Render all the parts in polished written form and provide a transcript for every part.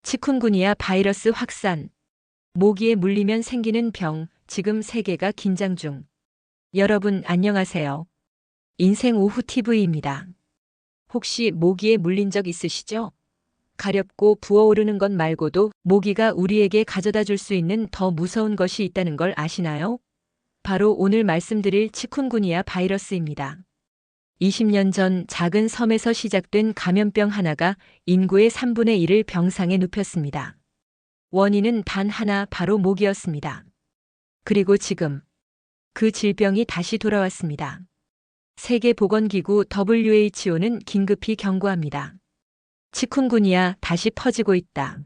치쿤구니아 바이러스 확산. 모기에 물리면 생기는 병, 지금 세계가 긴장 중. 여러분 안녕하세요. 인생 오후 TV입니다. 혹시 모기에 물린 적 있으시죠? 가렵고 부어오르는 것 말고도 모기가 우리에게 가져다 줄 수 있는 더 무서운 것이 있다는 걸 아시나요? 바로 오늘 말씀드릴 치쿤구니아 바이러스입니다. 20년 전 작은 섬에서 시작된 감염병 하나가 인구의 3분의 1을 병상에 눕혔습니다. 원인은 단 하나, 바로 모기였습니다. 그리고 지금 그 질병이 다시 돌아왔습니다. 세계보건기구 WHO는 긴급히 경고합니다. 치쿤구니아 다시 퍼지고 있다.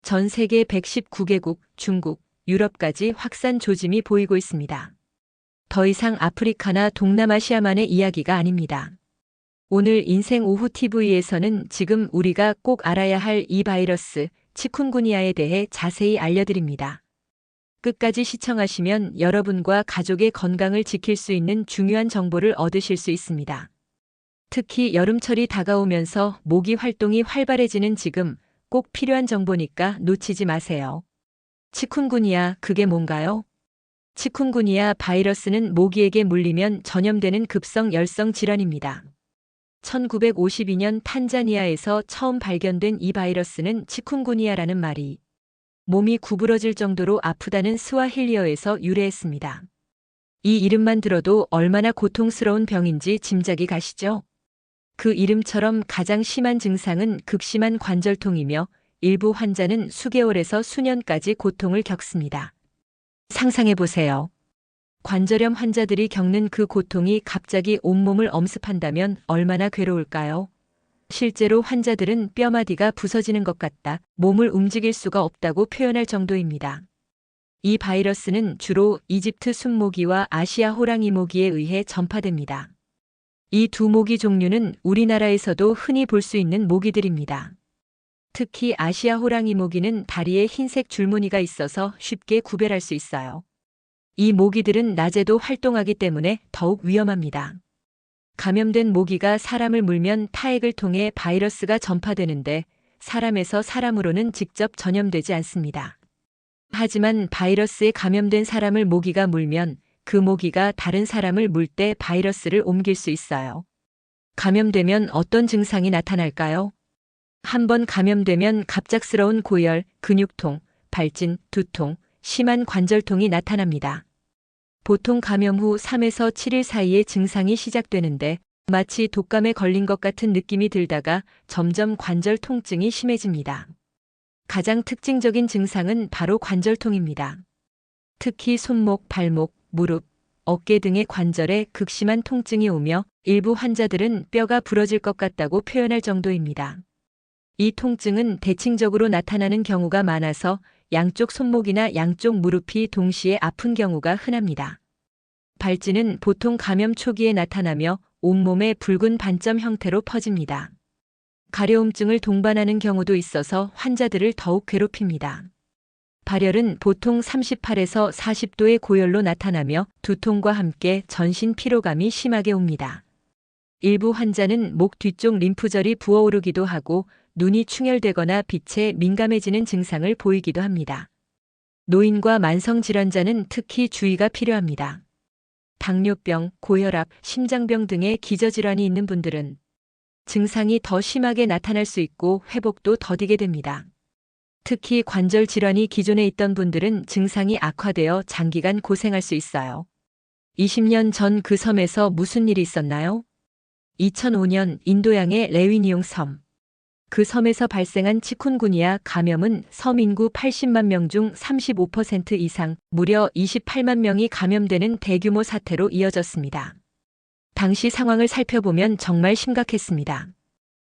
전 세계 119개국, 중국, 유럽까지 확산 조짐이 보이고 있습니다. 더 이상 아프리카나 동남아시아만의 이야기가 아닙니다. 오늘 인생 오후 TV에서는 지금 우리가 꼭 알아야 할 이 바이러스, 치쿤구니아에 대해 자세히 알려드립니다. 끝까지 시청하시면 여러분과 가족의 건강을 지킬 수 있는 중요한 정보를 얻으실 수 있습니다. 특히 여름철이 다가오면서 모기 활동이 활발해지는 지금 꼭 필요한 정보니까 놓치지 마세요. 치쿤구니아, 그게 뭔가요? 치쿤구니아 바이러스는 모기에게 물리면 전염되는 급성 열성 질환입니다. 1952년 탄자니아에서 처음 발견된 이 바이러스는 치쿤구니아라는 말이 몸이 구부러질 정도로 아프다는 스와힐리어에서 유래했습니다. 이 이름만 들어도 얼마나 고통스러운 병인지 짐작이 가시죠? 그 이름처럼 가장 심한 증상은 극심한 관절통이며 일부 환자는 수개월에서 수년까지 고통을 겪습니다. 상상해보세요. 관절염 환자들이 겪는 그 고통이 갑자기 온몸을 엄습한다면 얼마나 괴로울까요? 실제로 환자들은 뼈마디가 부서지는 것 같다, 몸을 움직일 수가 없다고 표현할 정도입니다. 이 바이러스는 주로 이집트 순모기와 아시아 호랑이 모기에 의해 전파됩니다. 이 두 모기 종류는 우리나라에서도 흔히 볼 수 있는 모기들입니다. 특히 아시아 호랑이 모기는 다리에 흰색 줄무늬가 있어서 쉽게 구별할 수 있어요. 이 모기들은 낮에도 활동하기 때문에 더욱 위험합니다. 감염된 모기가 사람을 물면 타액을 통해 바이러스가 전파되는데 사람에서 사람으로는 직접 전염되지 않습니다. 하지만 바이러스에 감염된 사람을 모기가 물면 그 모기가 다른 사람을 물 때 바이러스를 옮길 수 있어요. 감염되면 어떤 증상이 나타날까요? 한번 감염되면 갑작스러운 고열, 근육통, 발진, 두통, 심한 관절통이 나타납니다. 보통 감염 후 3에서 7일 사이에 증상이 시작되는데 마치 독감에 걸린 것 같은 느낌이 들다가 점점 관절 통증이 심해집니다. 가장 특징적인 증상은 바로 관절통입니다. 특히 손목, 발목, 무릎, 어깨 등의 관절에 극심한 통증이 오며 일부 환자들은 뼈가 부러질 것 같다고 표현할 정도입니다. 이 통증은 대칭적으로 나타나는 경우가 많아서 양쪽 손목이나 양쪽 무릎이 동시에 아픈 경우가 흔합니다. 발진은 보통 감염 초기에 나타나며 온몸에 붉은 반점 형태로 퍼집니다. 가려움증을 동반하는 경우도 있어서 환자들을 더욱 괴롭힙니다. 발열은 보통 38에서 40도의 고열로 나타나며 두통과 함께 전신 피로감이 심하게 옵니다. 일부 환자는 목 뒤쪽 림프절이 부어오르기도 하고 눈이 충혈되거나 빛에 민감해지는 증상을 보이기도 합니다. 노인과 만성질환자는 특히 주의가 필요합니다. 당뇨병, 고혈압, 심장병 등의 기저질환이 있는 분들은 증상이 더 심하게 나타날 수 있고 회복도 더디게 됩니다. 특히 관절 질환이 기존에 있던 분들은 증상이 악화되어 장기간 고생할 수 있어요. 20년 전 그 섬에서 무슨 일이 있었나요? 2005년 인도양의 레위니용 섬. 그 섬에서 발생한 치쿤구니아 감염은 섬 인구 80만 명 중 35% 이상, 무려 28만 명이 감염되는 대규모 사태로 이어졌습니다. 당시 상황을 살펴보면 정말 심각했습니다.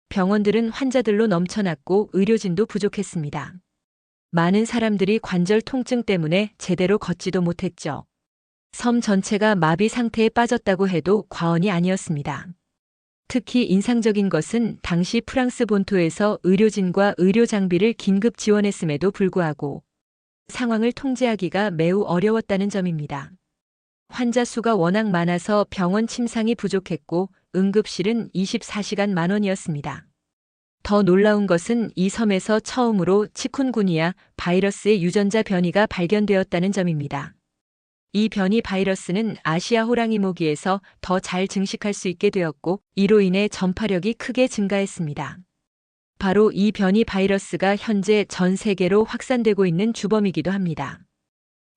병원들은 환자들로 넘쳐났고 의료진도 부족했습니다. 많은 사람들이 관절 통증 때문에 제대로 걷지도 못했죠. 섬 전체가 마비 상태에 빠졌다고 해도 과언이 아니었습니다. 특히 인상적인 것은 당시 프랑스 본토에서 의료진과 의료 장비를 긴급 지원했음에도 불구하고 상황을 통제하기가 매우 어려웠다는 점입니다. 환자 수가 워낙 많아서 병원 침상이 부족했고 응급실은 24시간 만원이었습니다. 더 놀라운 것은 이 섬에서 처음으로 치쿤구니아 바이러스의 유전자 변이가 발견되었다는 점입니다. 이 변이 바이러스는 아시아 호랑이 모기에서 더 잘 증식할 수 있게 되었고, 이로 인해 전파력이 크게 증가했습니다. 바로 이 변이 바이러스가 현재 전 세계로 확산되고 있는 주범이기도 합니다.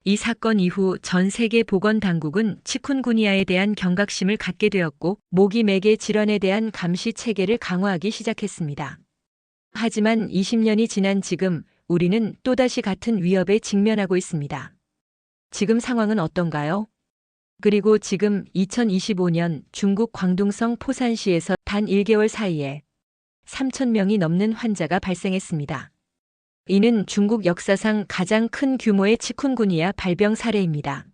이 사건 이후 전 세계 보건당국은 치쿤구니아에 대한 경각심을 갖게 되었고, 모기 매개 질환에 대한 감시 체계를 강화하기 시작했습니다. 하지만 20년이 지난 지금 우리는 또다시 같은 위협에 직면하고 있습니다. 지금 상황은 어떤가요? 그리고 지금 2025년 중국 광둥성 포산시에서 단 1개월 사이에 3,000명이 넘는 환자가 발생했습니다. 이는 중국 역사상 가장 큰 규모의 치쿤구니아 발병 사례입니다.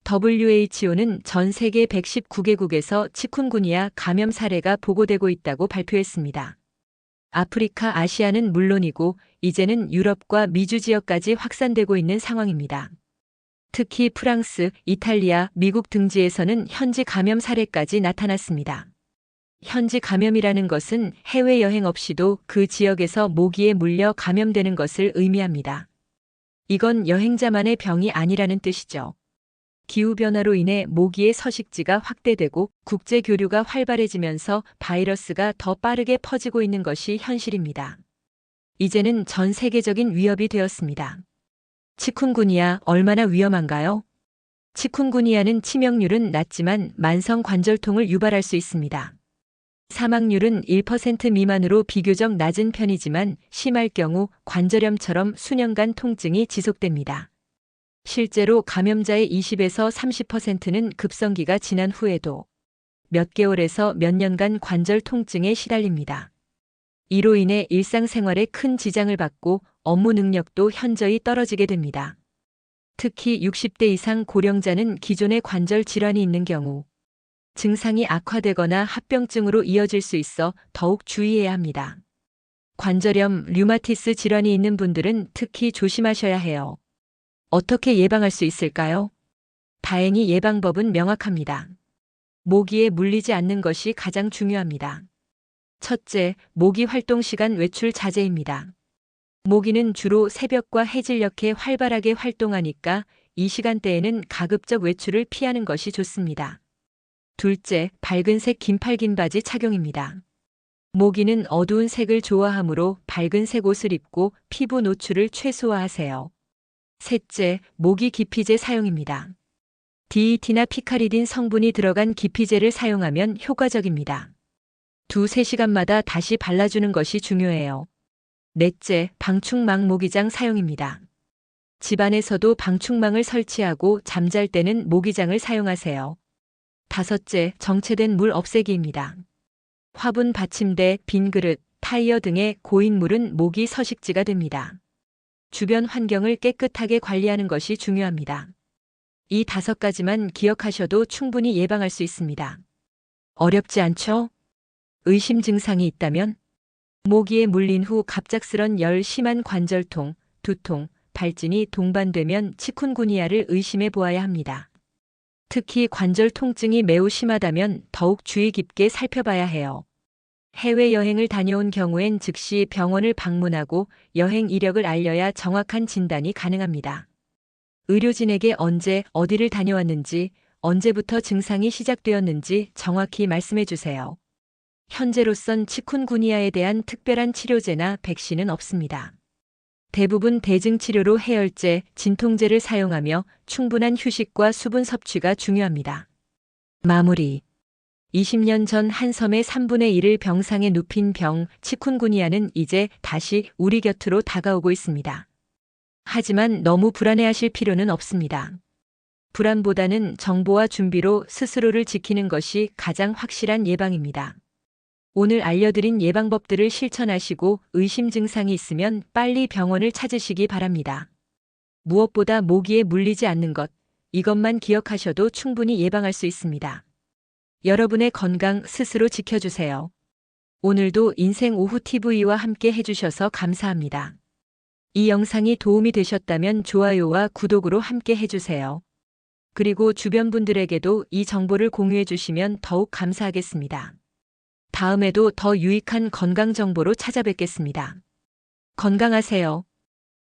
WHO는 전 세계 119개국에서 치쿤구니아 감염 사례가 보고되고 있다고 발표했습니다. 아프리카, 아시아는 물론이고 이제는 유럽과 미주 지역까지 확산되고 있는 상황입니다. 특히 프랑스, 이탈리아, 미국 등지에서는 현지 감염 사례까지 나타났습니다. 현지 감염이라는 것은 해외여행 없이도 그 지역에서 모기에 물려 감염되는 것을 의미합니다. 이건 여행자만의 병이 아니라는 뜻이죠. 기후변화로 인해 모기의 서식지가 확대되고 국제 교류가 활발해지면서 바이러스가 더 빠르게 퍼지고 있는 것이 현실입니다. 이제는 전 세계적인 위협이 되었습니다. 치쿤구니아 얼마나 위험한가요? 치쿤구니아는 치명률은 낮지만 만성 관절통을 유발할 수 있습니다. 사망률은 1% 미만으로 비교적 낮은 편이지만 심할 경우 관절염처럼 수년간 통증이 지속됩니다. 실제로 감염자의 20에서 30%는 급성기가 지난 후에도 몇 개월에서 몇 년간 관절 통증에 시달립니다. 이로 인해 일상생활에 큰 지장을 받고 업무 능력도 현저히 떨어지게 됩니다. 특히 60대 이상 고령자는 기존의 관절 질환이 있는 경우 증상이 악화되거나 합병증으로 이어질 수 있어 더욱 주의해야 합니다. 관절염, 류마티스 질환이 있는 분들은 특히 조심하셔야 해요. 어떻게 예방할 수 있을까요? 다행히 예방법은 명확합니다. 모기에 물리지 않는 것이 가장 중요합니다. 첫째, 모기 활동 시간 외출 자제입니다. 모기는 주로 새벽과 해질녘에 활발하게 활동하니까 이 시간대에는 가급적 외출을 피하는 것이 좋습니다. 둘째, 밝은색 긴팔 긴 바지 착용입니다. 모기는 어두운 색을 좋아하므로 밝은색 옷을 입고 피부 노출을 최소화하세요. 셋째, 모기 기피제 사용입니다. DET나 피카리딘 성분이 들어간 기피제를 사용하면 효과적입니다. 2~3시간마다 다시 발라주는 것이 중요해요. 넷째, 방충망 모기장 사용입니다. 집안에서도 방충망을 설치하고 잠잘 때는 모기장을 사용하세요. 다섯째, 정체된 물 없애기입니다. 화분 받침대, 빈 그릇, 타이어 등의 고인 물은 모기 서식지가 됩니다. 주변 환경을 깨끗하게 관리하는 것이 중요합니다. 이 5가지만 기억하셔도 충분히 예방할 수 있습니다. 어렵지 않죠? 의심 증상이 있다면 모기에 물린 후 갑작스런 열, 심한 관절통, 두통, 발진이 동반되면 치쿤구니아를 의심해 보아야 합니다. 특히 관절 통증이 매우 심하다면 더욱 주의 깊게 살펴봐야 해요. 해외여행을 다녀온 경우엔 즉시 병원을 방문하고 여행 이력을 알려야 정확한 진단이 가능합니다. 의료진에게 언제 어디를 다녀왔는지, 언제부터 증상이 시작되었는지 정확히 말씀해 주세요. 현재로선 치쿤구니아에 대한 특별한 치료제나 백신은 없습니다. 대부분 대증치료로 해열제, 진통제를 사용하며 충분한 휴식과 수분 섭취가 중요합니다. 마무리. 20년 전 한 섬의 3분의 1을 병상에 눕힌 병, 치쿤구니아는 이제 다시 우리 곁으로 다가오고 있습니다. 하지만 너무 불안해하실 필요는 없습니다. 불안보다는 정보와 준비로 스스로를 지키는 것이 가장 확실한 예방입니다. 오늘 알려드린 예방법들을 실천하시고 의심 증상이 있으면 빨리 병원을 찾으시기 바랍니다. 무엇보다 모기에 물리지 않는 것, 이것만 기억하셔도 충분히 예방할 수 있습니다. 여러분의 건강 스스로 지켜주세요. 오늘도 인생 오후 TV와 함께 해주셔서 감사합니다. 이 영상이 도움이 되셨다면 좋아요와 구독으로 함께 해주세요. 그리고 주변 분들에게도 이 정보를 공유해 주시면 더욱 감사하겠습니다. 다음에도 더 유익한 건강 정보로 찾아뵙겠습니다. 건강하세요.